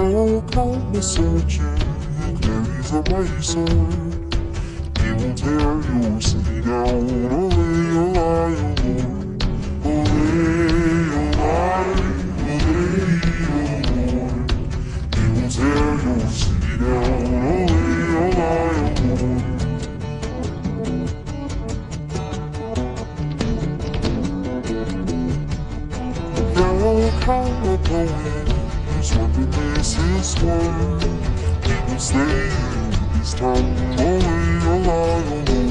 will come a soldier who carries a razor. He will tear your city down. Olay, olay, he will tear your city down. There will come a poet whose weapon is his word. He will stay in his town. Olay, olay,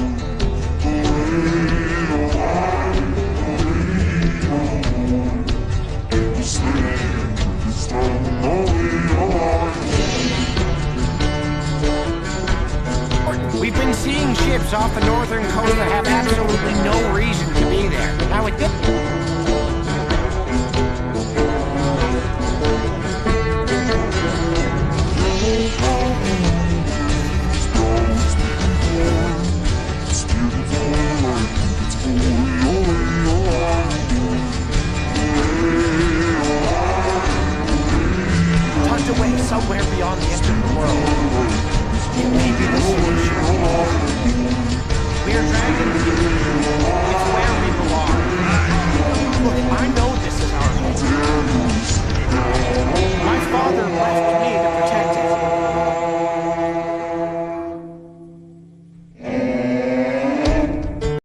We've been seeing ships off the